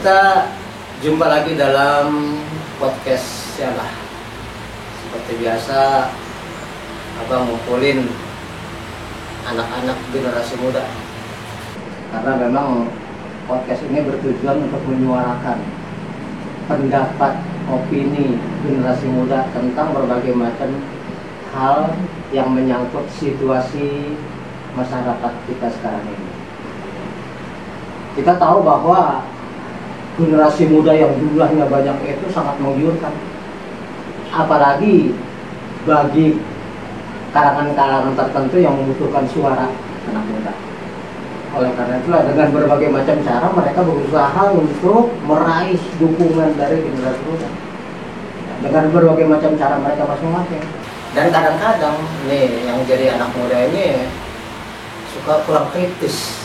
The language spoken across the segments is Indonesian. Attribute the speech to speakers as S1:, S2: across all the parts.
S1: Kita jumpa lagi dalam podcast Sialah. Seperti biasa, Abang ngumpulin anak-anak generasi muda. Karena memang podcast ini bertujuan untuk menyuarakan pendapat, opini generasi muda tentang berbagai macam hal yang menyangkut situasi masyarakat kita sekarang ini. Kita tahu bahwa generasi muda yang jumlahnya banyak itu sangat menggiurkan, apalagi bagi kalangan-kalangan tertentu yang membutuhkan suara anak muda. Oleh karena itulah dengan berbagai macam cara mereka berusaha untuk meraih dukungan dari generasi muda dengan berbagai macam cara mereka masing-masing. Dan kadang-kadang nih yang jadi anak muda ini suka kurang kritis,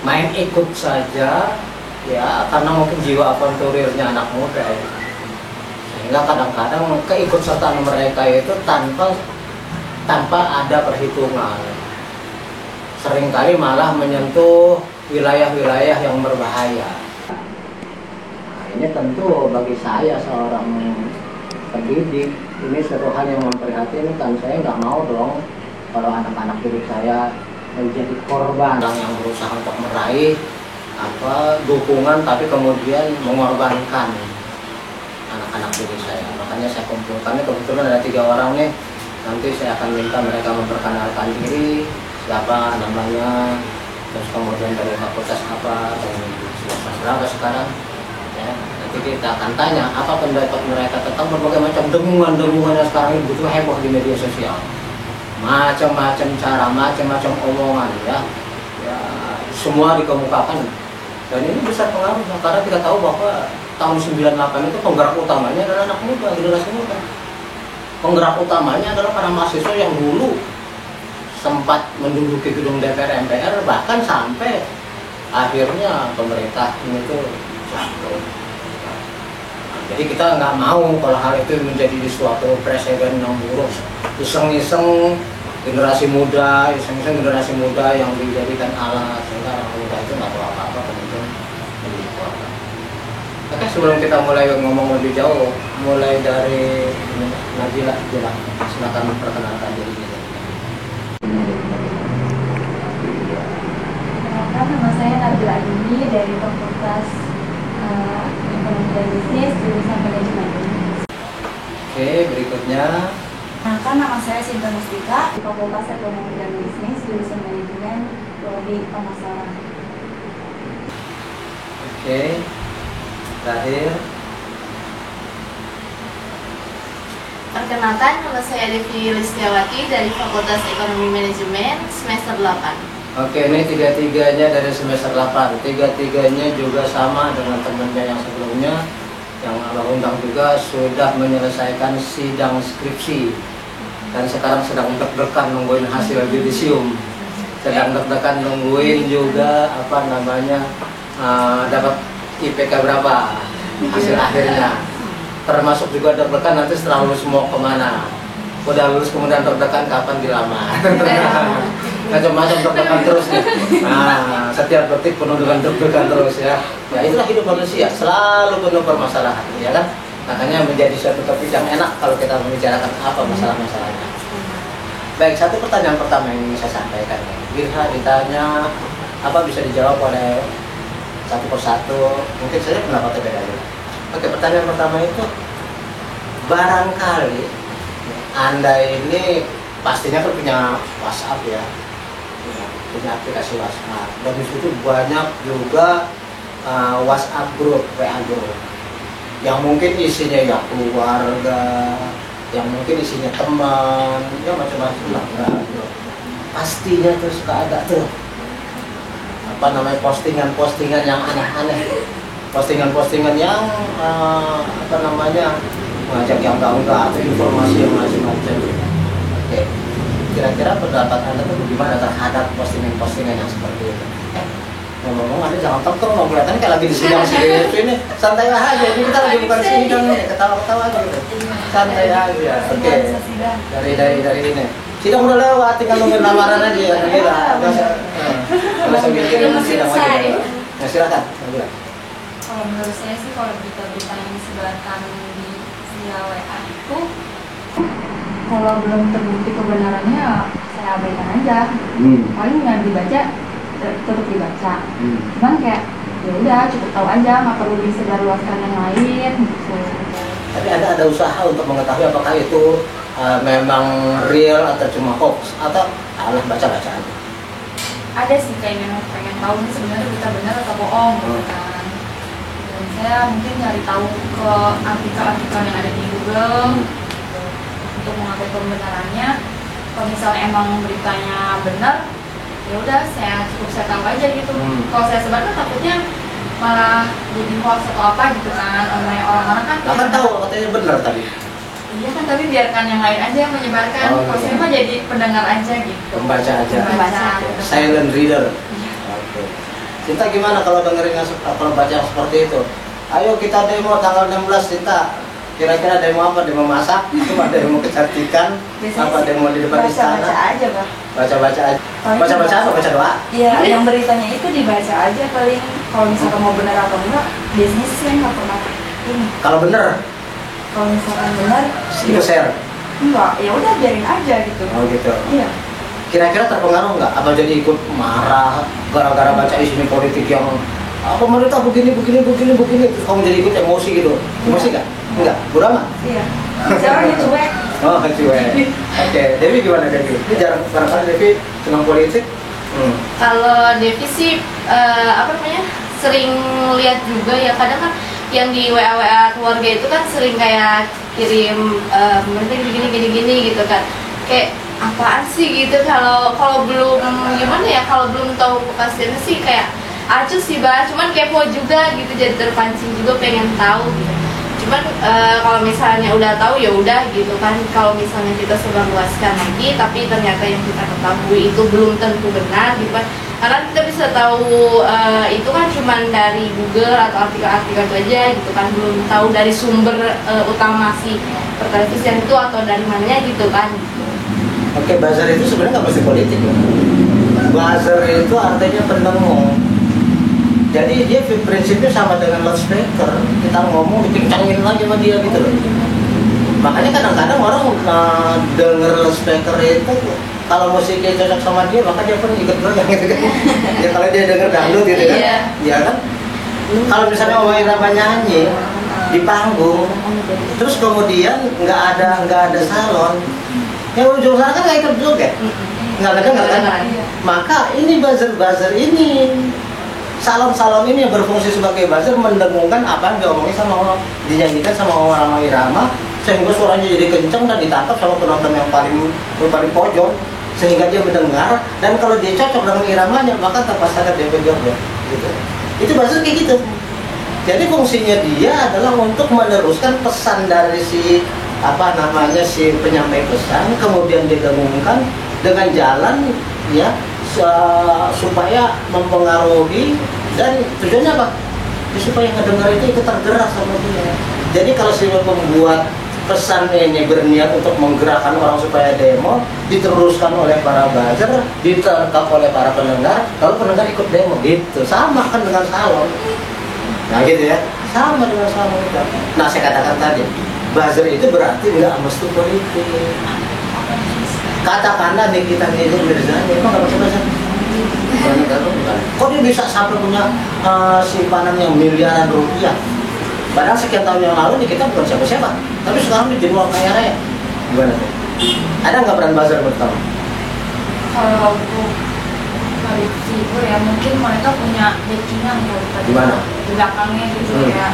S1: main ikut saja ya, karena mungkin jiwa avanturirnya anak muda ya. Sehingga kadang-kadang keikutsertaan mereka itu tanpa ada perhitungan, seringkali malah menyentuh wilayah-wilayah yang berbahaya. Nah, ini tentu bagi saya seorang pendidik, ini suatu hal yang memprihatinkan. Saya nggak mau dong kalau anak-anak didik saya menjadi korban yang berusaha untuk meraih dukungan, tapi kemudian mengorbankan anak-anak didik saya. Makanya saya kumpulkan, kebetulan ada 3 orang nih. Nanti saya akan minta mereka memperkenalkan diri, siapa namanya, terus kemudian dari fakultas apa, dan semester berapa sekarang ya. Nanti kita akan tanya apa pendapat mereka tentang berbagai macam dengungan-dengungan yang sekarang ini begitu heboh di media sosial. Macam-macam cara, macam-macam omongan ya, semua dikemukakan. Dan ini besar pengaruhnya karena kita tahu bahwa tahun 98 itu penggerak utamanya adalah anak muda, generasi muda. Penggerak utamanya adalah para mahasiswa yang dulu sempat menduduki gedung DPR MPR, bahkan sampai akhirnya pemerintah ini tuh jatuh. Jadi kita nggak mau kalau hal itu menjadi suatu presiden yang buruk. Iseng-iseng generasi muda yang dijadikan alat, sehingga anak muda itu nggak tahu apa-apa, kemudian menjadi korban. Oke, sebelum kita mulai ngomong lebih jauh, mulai dari Najila, silakan memperkenalkan diri kita.
S2: Perkenalkan, nama saya Najila Ini dari Fakultas Ekonomi dan Bisnis, jurusan Manajemen.
S1: Oke, berikutnya.
S2: Perkenalkan, nama saya Sinta Mustika di Fakultas Ekonomi dan Bisnis, jurusan Manajemen, prodi Pemasaran.
S1: Oke, terakhir.
S3: Perkenalkan, nama saya Devi Listiawati dari Fakultas Ekonomi Manajemen semester 8.
S1: Oke, ini tiga-tiganya dari semester 8. Tiga-tiganya juga sama dengan temannya yang sebelumnya, yang Abang undang juga sudah menyelesaikan sidang skripsi dan sekarang sedang deg-degan nungguin hasil yudisium, sedang deg-degan nungguin juga dapat IPK berapa hasil akhirnya, termasuk juga deg-degan nanti setelah lulus mau kemana. Udah lulus kemudian deg-degan kapan dilamar. Macam-macam deg-degan terus nih. Nah, setiap detik penuh dengan deg-degan terus ya. Ya itulah hidup manusia, selalu penuh permasalahan, ya kan? Makanya menjadi suatu topik yang enak kalau kita membicarakan apa masalah-masalahnya. Baik, satu pertanyaan pertama yang ingin saya sampaikan. Bisa ditanya, apa bisa dijawab oleh satu persatu, mungkin saja pendapatnya beda. Oke, pertanyaan pertama itu, barangkali Anda ini pastinya kan punya WhatsApp ya, punya aplikasi WhatsApp, dan di situ banyak juga WhatsApp grup, WA grup, yang mungkin isinya ya keluarga, yang mungkin isinya teman, ya macam-macam lah. Pastinya tuh suka ada tuh postingan-postingan yang aneh-aneh, postingan-postingan yang mengajak yang enggak atau informasi yang macam-macam. Oke, kira-kira pendapat Anda tuh bagaimana terhadap postingan-postingan yang seperti itu? Ngomong-ngomong, Anda jangan tegang dong, kelihatannya kayak lagi di sidang ini, santai aja. Ini kita lagi bukan sidang nih, ketawa-ketawa aja gitu. Santai aja. Oke. Dari ini. Sidang udah lewat, tinggal nungguin lamaran aja ya. Nggak usah mikirin sidang lagi. Nah, silakan.
S2: Kalau menurut saya sih, kalau berita-berita yang disebarkan di via WA itu, kalau belum terbukti kebenarannya, saya abaikan aja. Paling nggak dibaca, tetap dibaca. Cuman kayak ya udah cukup tahu aja, nggak perlu disebarluaskan yang lain gitu.
S1: Tapi ada usaha untuk mengetahui apakah itu memang real atau cuma hoax atau alah baca-baca aja.
S2: Ada sih kayaknya pengen tahu nih sebenarnya berita benar atau bohong gitu kan. Dan saya mungkin nyari tahu ke artikel-artikel yang ada di Google untuk mengetahui kebenarannya. Kalau misalnya emang beritanya benar, ya udah saya tahu aja gitu. Kalau saya sebarkan takutnya malah jadi hoax atau apa gitu kan. Orang-orang kan
S1: Tahu katanya benar tadi.
S2: iya kan, tapi biarkan yang lain aja yang menyebarkan. Kalau saya mah jadi pendengar aja gitu.
S1: Pembaca aja.
S2: Pembaca.
S1: Silent reader.
S2: Iya.
S1: Oke. Cinta gimana kalau dengerin kalau baca seperti itu? Ayo kita demo tanggal 16 Cinta. Kira-kira demo apa? Demo masak? Cuma demo kecantikan? Apa demo di depan istana?
S2: Baca aja, Pak.
S1: Baca-baca aja. Baca-baca apa? Baca doa?
S2: Iya, yang beritanya itu dibaca aja paling. Kalau misalkan mau benar atau enggak, biasanya sih saya nggak pernah ini.
S1: Kalau bener,
S2: Kalau misalkan benar,
S1: itu share.
S2: enggak, ya udah biarin aja gitu.
S1: Oh gitu.
S2: Iya.
S1: Kira-kira terpengaruh nggak? Apa jadi ikut marah gara-gara baca isinya politik yang pemerintah begini, terus kamu jadi ikut emosi gitu? Emosi nggak? Enggak, burama?
S2: Iya. Saya orangnya cuek.
S1: Oh, cuek. Oke, Devi gimana Devi? Ini jarang barangkali Devi senang politik.
S3: Kalau Devi sih sering lihat juga ya, kadang kan yang di WA keluarga itu kan sering kayak kirim pemerintah gini gitu kan, kayak apaan sih gitu. Kalau belum gimana ya, kalau belum tahu kepastiannya sih kayak acuh sih bah, cuman kepo juga gitu, jadi terpancing juga pengen tahu gitu. Cuman kalau misalnya udah tahu ya udah gitu kan. Kalau misalnya kita sebarluaskan lagi tapi ternyata yang kita ketahui itu belum tentu benar gitu kan, karena kita bisa tahu itu kan cuman dari Google atau artikel-artikel itu aja gitu kan, belum tahu dari sumber utama si pertelevisian itu atau dari mananya gitu kan.
S1: Oke, buzzer itu sebenarnya nggak mesti politik ya. Buzzer itu artinya pendengung. Jadi dia prinsipnya sama dengan loudspeaker. Kita ngomong dikencangin lagi sama dia gitu loh. Makanya kadang-kadang orang denger loudspeaker itu, kalau musiknya cocok sama dia, maka dia pun ikut goyang gitu kan. Ya kalau dia denger dangdut gitu kan, ya kan. Kalau misalnya Oma Irama nyanyi di panggung, terus kemudian nggak ada salon, yang ujung sana kan nggak ikut joget, nggak denger kan. Maka ini buzzer ini, salon ini yang berfungsi sebagai buzzer mendengungkan apa yang diomongin dinyanyikan sama Oma Irama, sehingga suaranya jadi kencang dan ditangkap sama penonton yang paling pojok, sehingga dia mendengar, dan kalau dia cocok dengan iramanya maka terpaksa dia berjoget gitu. Itu buzzer kayak gitu. Jadi fungsinya dia adalah untuk meneruskan pesan dari si penyampai pesan, kemudian didengungkan dengan jalan ya supaya mempengaruhi, dan tujuannya apa? Ya, supaya ngedengar itu ikut tergerak sama dia. Jadi kalau si pembuat pesan ini berniat untuk menggerakkan orang supaya demo, diteruskan oleh para buzzer, ditangkap oleh para pendengar, lalu pendengar ikut demo gitu. Sama kan dengan salon. Nah gitu ya, sama dengan salon kita. Nah saya katakan tadi, buzzer itu berarti nggak mesti politik. Katakanlah Nikita Mirzani, emang nggak buzzer? Kok dia bisa sampai punya simpanan yang miliaran rupiah? Padahal sekian tahun yang lalu kita bukan siapa-siapa, tapi sekarang dia jadi orang kaya raya. Gimana tuh? Ada nggak peran buzzer pertama?
S2: Kalau untuk figur ya, mungkin mereka punya backingan ya,
S1: Gimana?
S2: di belakangnya gitu ya,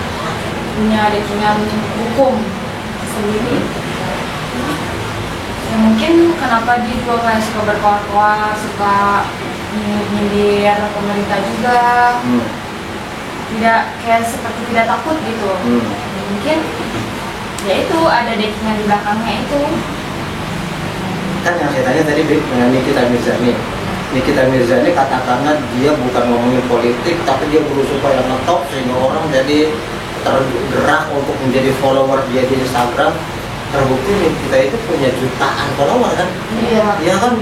S2: punya backingan hukum sendiri. Ya mungkin kenapa dia juga kayak suka berkoar-koar, suka nyindir pemerintah juga. Tidak kayak seperti tidak takut gitu. Mungkin ya itu ada backingan di belakangnya itu.
S1: Kan yang saya tanya tadi dengan Nikita Mirzani katakanlah dia bukan ngomongin politik, tapi dia berusaha supaya ngetop sehingga orang jadi tergerak untuk menjadi follower dia di Instagram. Terbukti Nikita itu punya jutaan follower kan? Iya kan?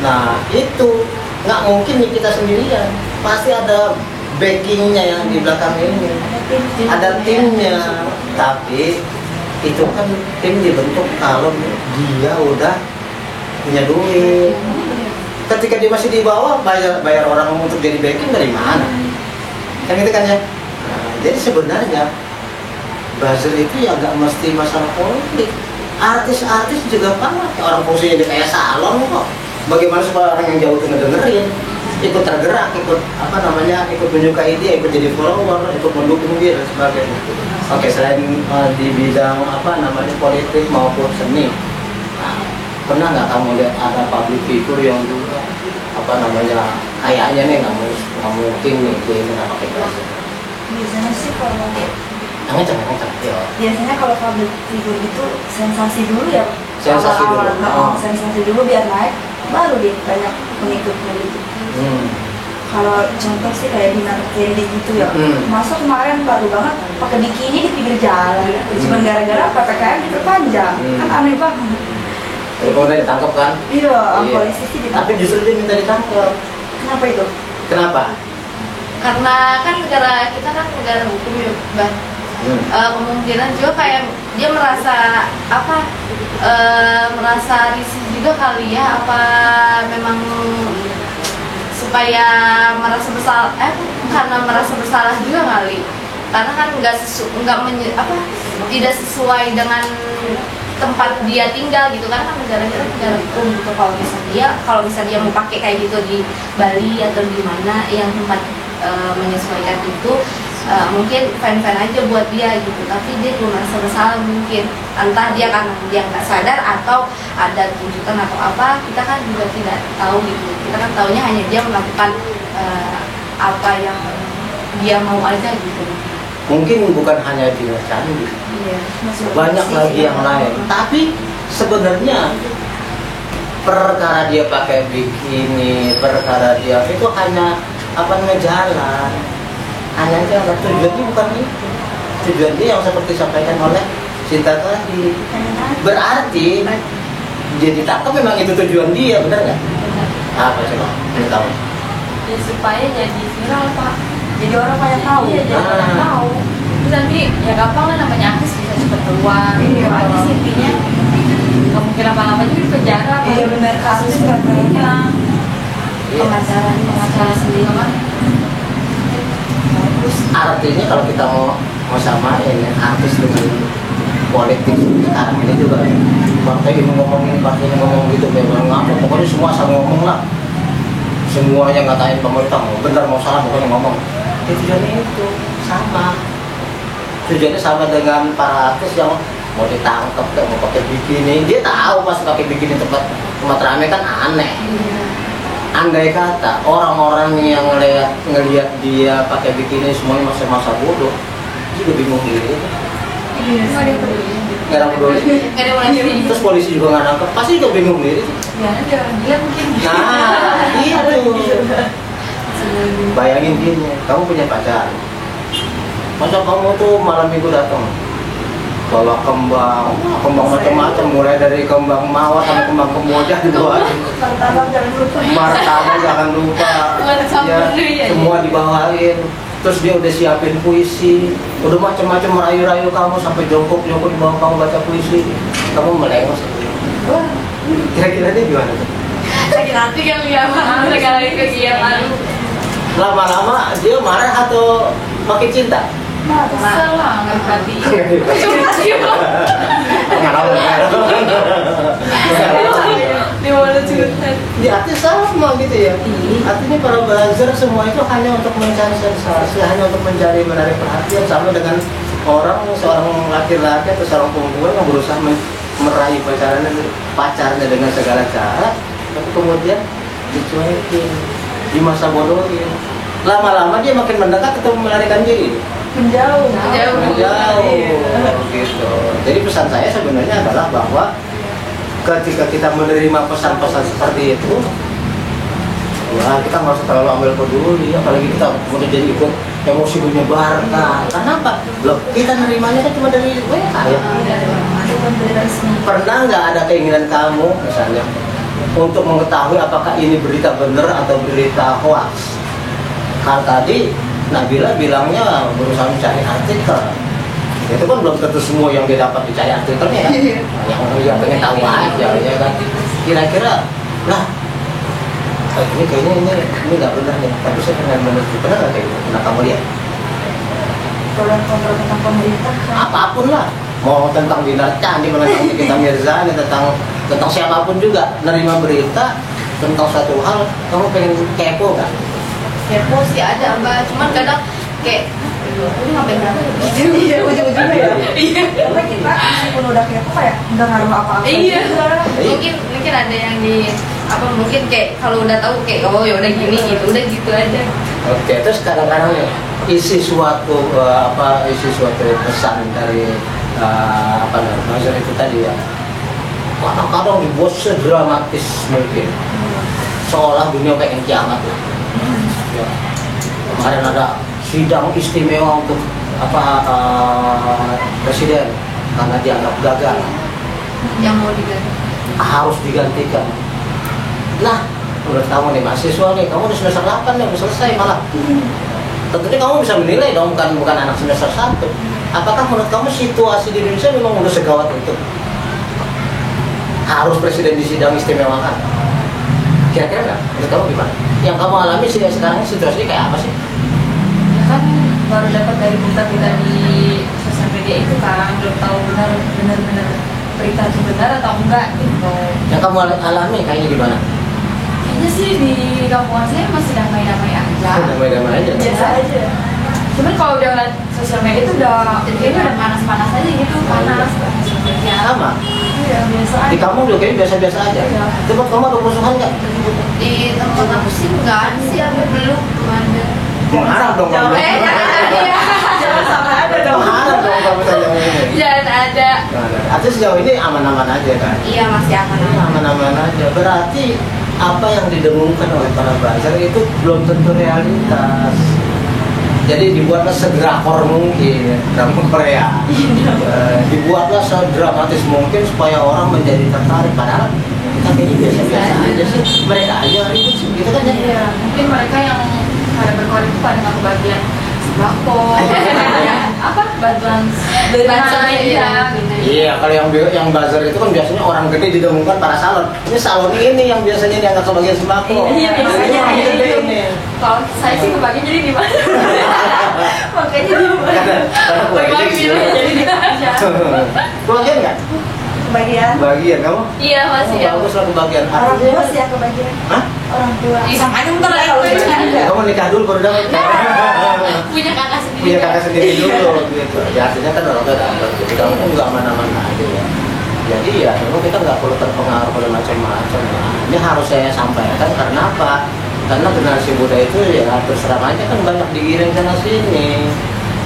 S1: Nah itu nggak mungkin Nikita sendirian, pasti ada
S4: backingnya yang di belakang ini, ada timnya. Tapi itu kan tim dibentuk kalau dia udah punya duit. Ketika dia masih di bawah, bayar orang untuk jadi backing dari mana? Kan gitu kan ya. Nah, jadi sebenarnya buzzer itu ya nggak mesti masalah politik. Artis-artis juga sama, orang fungsinya dia kayak salon kok. Bagaimana supaya orang yang jauh itu ngedengerin, ikut tergerak, ikut ikut menyukai dia, ikut jadi follower, ikut mendukung dia dan sebagainya. Oke, selain di bidang politik maupun seni, nah, pernah nggak kamu lihat ada public figure yang juga kayaknya nih nggak mungkin nih dia ini nggak pakai buzzer?
S5: Biasanya sih kalau
S4: Ya.
S5: kalau public figure itu sensasi dulu ya.
S4: Sensasi dulu.
S5: Awal-awal, sensasi dulu biar naik, baru dia banyak pengikutnya gitu. Kalau contoh sih kayak Dinar Kennedy gitu ya, masa kemarin baru banget pakai bikini di pinggir jalan, cuma gara-gara PPKM diperpanjang, kan aneh banget.
S4: Kalau udah ditangkap kan?
S5: Iya, polisi sih ditangkap.
S4: Tapi justru dia minta ditangkap.
S5: Kenapa itu?
S4: Kenapa?
S3: Karena kan kita kan negara hukum ya, Bang. Kemungkinan juga kayak dia merasa merasa risih juga kali ya, apa memang supaya merasa bersalah karena merasa bersalah juga kali, karena kan tidak sesuai dengan tempat dia tinggal gitu kan negara kita negara hukum gitu. Kalau misalnya dia mau pakai kayak gitu di Bali atau di mana yang tempat menyesuaikan itu, mungkin fan-fan aja buat dia gitu, tapi dia juga merasa bersalah mungkin, entah dia karena dia nggak sadar atau ada tuntutan atau apa, kita kan juga tidak tahu gitu. Kita kan taunya hanya dia melakukan apa yang dia mau aja gitu.
S4: Mungkin bukan hanya Dinar Candi, banyak lagi yang lain. Tapi sebenarnya perkara dia pakai bikini, perkara dia itu hanya jalan, hanya jalan. Tujuannya bukan itu. Tujuan dia yang seperti disampaikan oleh Sinta tadi. Berarti dia ditangkap memang itu tujuan dia, benar nggak? Apa coba? Ini tahu.
S2: Ya supaya jadi viral, Pak.
S5: Jadi orang banyak tahu.
S2: Iya, jadi orang tahu. Terus nanti ya gampang lah, namanya artis bisa cepat keluar.
S5: Iya.
S2: Artis intinya nggak mungkin apa-apa juga di penjara.
S5: Iya, benar, kasus katanya.
S3: Pengacara sendiri kan.
S4: Artinya kalau kita mau samain ya, artis dengan politik sekarang ini juga, partai ini ngomongin, partai ini ngomong gitu, memang ngomong, pokoknya semua sama ngomong lah, semuanya ngatain pemerintah, mau benar mau salah pokoknya ngomong. Tujuannya itu sama, tujuannya sama dengan para artis yang mau ditangkap, mau pakai bikini. Dia tahu pas pakai bikini tempat rame kan aneh. Andai kata orang-orang yang ngelihat dia pakai bikini semuanya masa bodoh, juga bingung diri.
S2: Nggak ada yang peduli.
S4: Nggak ada yang peduli. Terus polisi juga nggak nangkep, pasti juga bingung diri.
S2: Ya nanti orang gila mungkin.
S4: Nah, itu. Bayangin gini, kamu punya pacar. Masa kamu tuh malam minggu datang bawa kembang macam-macam, mulai dari kembang mawar sampai kembang kemboja dibawain. Martabak jangan lupa. Ya, semua dibawain. Terus dia udah siapin puisi, udah macam-macam merayu-rayu kamu sampai jongkok di bawah kamu baca puisi. Kamu melengos. Wah, kira-kira dia gimana tuh?
S3: Sakit hati kan lihat segala kegiatan.
S4: Lama-lama dia marah atau makin cinta?
S2: Kesel lah, nggak hati.
S4: Di artis sama gitu ya. Artinya para buzzer semua itu hanya untuk mencari sensasi, hanya untuk menarik perhatian, sama dengan seorang laki-laki atau seorang perempuan yang berusaha meraih pacarnya dengan segala cara, tapi kemudian dicuekin, di masa bodohin. Lama-lama dia makin mendekat atau melarikan diri?
S5: Menjauh.
S4: Gitu. Jadi pesan saya sebenarnya adalah bahwa ketika kita menerima pesan-pesan seperti itu, wah, kita nggak usah terlalu ambil peduli, apalagi kita kemudian jadi ikut emosi menyebarkan. Kenapa? Loh, kita nerimanya kan cuma dari WA ya. Pernah nggak ada keinginan kamu misalnya untuk mengetahui apakah ini berita benar atau berita hoax? Karena tadi Nabila bilangnya berusaha mencari artikel. Itu kan belum tentu semua yang dia dapat dicari artikelnya ya. Yang pengen tahu aja ya kan. Kira-kira, nah ini kayaknya ini nggak benar nih. Tapi saya pernah menurut benar nggak kayak gitu? Pernah kamu lihat?
S5: Kalau yang kontrol tentang pemerintah kan
S4: Apapun lah, mau tentang Dinar Candi, tentang Nikita Mirzani, tentang siapapun juga, nerima berita tentang suatu hal, kamu pengen kepo kan?
S3: Kepo sih ada mbak, cuman kadang kayak ini ngapain berapa gitu.
S5: iya ujung-ujungnya ya karena kita meskipun udah kepo kayak nggak ngaruh apa-apa
S3: Iya.
S5: juga.
S3: Mungkin ada yang di apa mungkin kayak kalau udah tahu kayak oh ya udah gini gitu, udah gitu aja.
S4: Oke, terus kadang-kadang nih, isi suatu pesan dari apa namanya buzzer itu tadi ya, kadang-kadang dibuat sedramatis mungkin, seolah dunia pengen kiamat lah. Ya. Kemarin ada sidang istimewa untuk presiden karena dianggap gagal,
S3: Yang mau diganti.
S4: harus digantikan. Nah, menurut kamu nih mahasiswa nih, kamu udah semester 8 nih, udah selesai malah. Tentunya kamu bisa menilai dong, bukan anak semester 1. Apakah menurut kamu situasi di Indonesia memang udah segawat itu? Harus presiden disidang istimewakan? Kira-kira nggak? Menurut kamu gimana? Yang kamu alami sekarang situasinya kayak apa sih?
S2: Ya kan baru dapat dari berita-berita di sosial media itu kan, belum tahu benar berita itu benar atau enggak gitu.
S4: Yang kamu alami kayaknya gimana?
S2: Kayaknya sih di kampungan saya masih damai-damai aja.
S4: Damai-damai aja.
S2: Biasa aja. Cuman kalau udah ngeliat sosial media itu kayaknya udah panas-panas aja gitu, panas ya.
S4: Sama.
S2: Iya, biasa aja.
S4: Di kamu juga kayaknya biasa-biasa aja.
S2: Iya.
S4: Tempat kamu ada kerusuhan nggak?
S3: Di tempat aku sih nggak ada sih, aku belum ada.
S4: Harap dong kamu.
S5: Jangan sampai ada dong.
S4: Harap dong kamu tanya ini.
S3: Jangan ada.
S4: Artinya sejauh ini aman-aman aja kan?
S3: Iya masih aman.
S4: Aman-aman aja. Berarti apa yang didengungkan oleh para buzzer itu belum tentu realitas. Jadi dibuatlah sedrakor mungkin drama Korea. Dibuatlah sedramatis mungkin supaya orang menjadi tertarik. Padahal kita kayaknya biasa-biasa aja sih. Mereka aja ribut sih, gitu kan ya?
S2: Iya, mungkin mereka yang pada berkorban itu pada nggak kebagian sembako, apa bantuan
S3: Bantuan,
S4: Iya, kalau yang buzzer itu kan biasanya orang gede didengungkan para salon. Ini salon ini yang biasanya dianggap sebagai sembako.
S2: Iya, biasanya
S4: Ini orang gede
S2: gitu.
S4: ini.
S2: Kalau saya sih kebagian jadi di mana? Makanya di mana?
S4: Karena
S2: Berbagi jadi di aja.
S4: Kebagian nggak?
S5: Kebagian
S4: Bagian kamu?
S3: Iya masih ya.
S4: Bagus lah kebagian.
S5: orang tua sih ya kebagian
S4: Hah?
S5: orang tua
S3: Ih, sama aja bentar lagi
S5: Kalau
S3: gue
S5: bagian
S3: juga.
S5: enggak.
S4: Kamu nikah dulu baru dapat.
S3: Punya kakak sendiri.
S4: Punya kakak sendiri dulu gitu. Ya artinya kan orang tua dapat. Jadi kamu kan nggak mana-mana aja ya. Jadi ya memang kita nggak perlu terpengaruh oleh macam-macam. Ini harus saya sampaikan karena apa? Karena generasi muda itu ya terserah aja kan banyak digiring sana sini.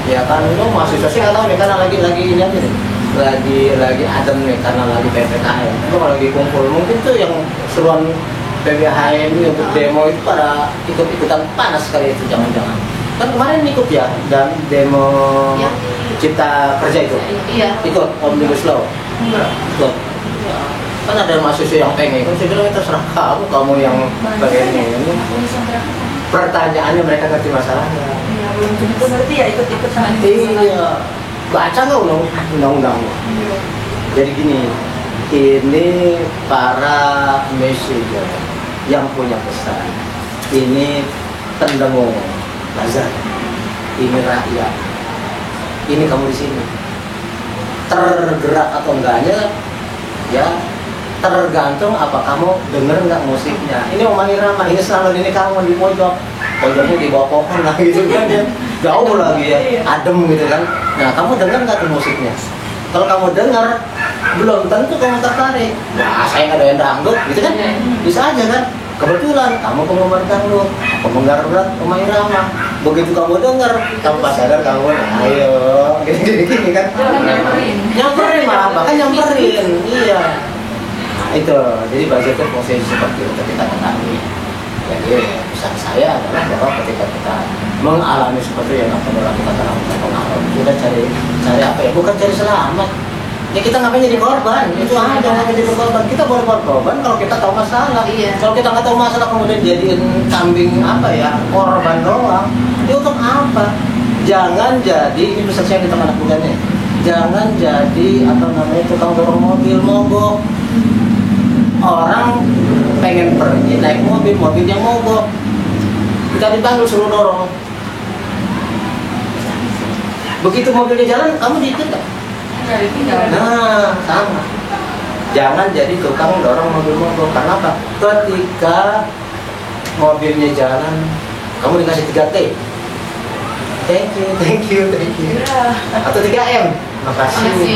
S4: Ya kan lu mahasiswa sih nggak tahu nih karena lagi ini aja nih. Lagi adem nih karena lagi PPKM. Itu kalau lagi kumpul mungkin tuh yang seruan PPKM ini untuk demo itu pada ikut-ikutan panas sekali itu jangan-jangan. Kan kemarin ikut ya dan demo
S3: Ya.
S4: Cipta Kerja itu.
S3: Iya.
S4: Ikut Omnibus Law. Ikut. Kan ada mahasiswa yang pengen, kan saya bilang terserah kamu yang bagian ini. Pertanyaannya mereka ngerti masalahnya.
S5: ya belum tentu ngerti ya ikut-ikut sama
S4: Iya, baca nggak undang-undang? Jadi gini, ini para messenger yang punya pesan, ini pendengung buzzer, ini rakyat, ini kamu di sini tergerak atau enggaknya, ya tergantung apa kamu denger nggak musiknya. Ini Oma Irama, ini selalu ini kamu di pojok, pojoknya di bawah pohon lah gitu kan ya, jauh lagi ya, adem gitu kan. Nah kamu denger nggak tuh musiknya? Kalau kamu denger, belum tentu kamu tertarik. Nah saya nggak doyan dangdut gitu kan, bisa aja kan. Kebetulan kamu penggemar dangdut, penggemar berat Oma Irama. Begitu kamu denger, kamu pas sadar kamu, ayo, gini kan. Nyamperin malah, bahkan nyamperin, iya. Nah itu, jadi buzzer itu posisi seperti itu kita ketahui. Jadi pesan saya adalah bahwa ketika kita mengalami seperti yang akan dilakukan dalam pengaruh, kita cari apa ya? Bukan cari selamat, Ya kita ngapain jadi korban? Itu aja ngapain jadi korban. Kita boleh berkorban kalau kita tahu masalah.
S3: Iya.
S4: Kalau kita nggak tahu masalah kemudian jadiin kambing apa ya, korban doang. Itu untuk apa? Jangan jadi, ini pesan saya di teman anak muda nih. Jangan jadi apa namanya tukang dorong mobil mogok. Orang pengen pergi naik mobil, mobilnya mogok. Kita dipanggil suruh dorong. Begitu mobilnya jalan, kamu diikat.
S2: Nggak ditinggal.
S4: Nah, sama. Jangan jadi tukang dorong mobil mogok. Karena apa? Ketika mobilnya jalan, kamu dikasih 3T. Thank you. Atau 3M. Makasih.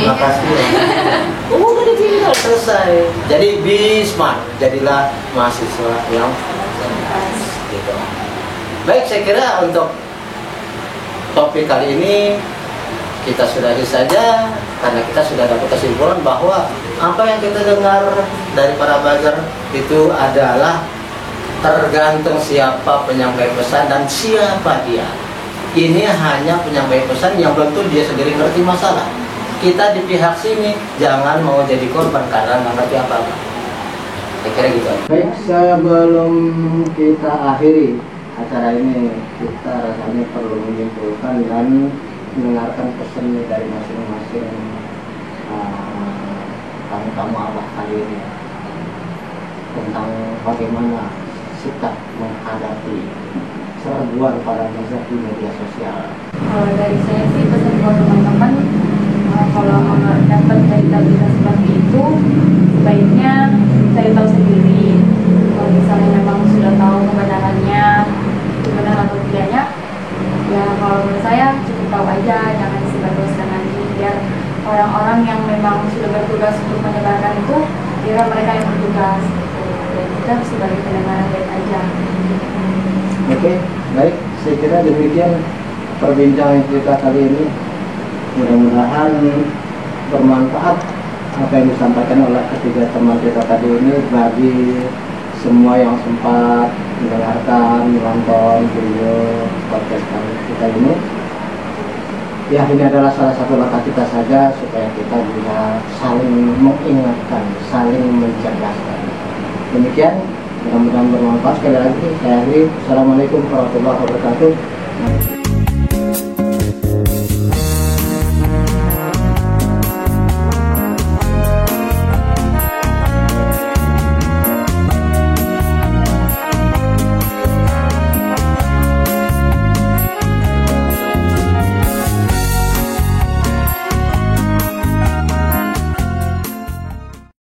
S4: Udah ditinggal, selesai. Jadi be smart. Jadilah mahasiswa yang cerdas. Gitu. Baik, saya kira untuk topik kali ini kita sudahi saja karena kita sudah dapat kesimpulan bahwa apa yang kita dengar dari para buzzer itu adalah tergantung siapa penyampai pesan dan siapa dia. Ini hanya penyampai pesan yang belum tentu dia sendiri ngerti masalah. Kita di pihak sini jangan mau jadi korban karena nggak ngerti apa-apa. Saya kira gitu.
S1: Baik, sebelum kita akhiri acara ini, kita rasanya perlu menyimpulkan dan mendengarkan pesan dari masing-masing tamu-tamu abah kali ini tentang bagaimana sikap menghadapi serbuan para buzzer di media sosial.
S2: Kalau dari saya sih pesan buat teman-teman, kalau dapat berita-berita seperti itu, sebaiknya cari tahu sendiri. Kalau misalnya memang sudah tahu kebenarannya, itu benar atau tidaknya, ya kalau menurut saya cukup tahu aja, jangan disebarluaskan lagi, biar orang-orang yang memang sudah bertugas untuk menyebarkan itu, biar mereka yang bertugas. Dan kita sebagai pendengar baik aja.
S1: Oke, baik. Saya kira demikian perbincangan kita kali ini. Mudah-mudahan bermanfaat apa yang disampaikan oleh ketiga teman kita tadi ini bagi semua yang sempat mendengarkan, menonton video podcast kita ini. Ya, ini adalah salah satu langkah kita saja supaya kita bisa saling mengingatkan, saling mencerdaskan. Demikian, mudah-mudahan bermanfaat. Sekali lagi, saya akhiri. Assalamualaikum warahmatullahi wabarakatuh.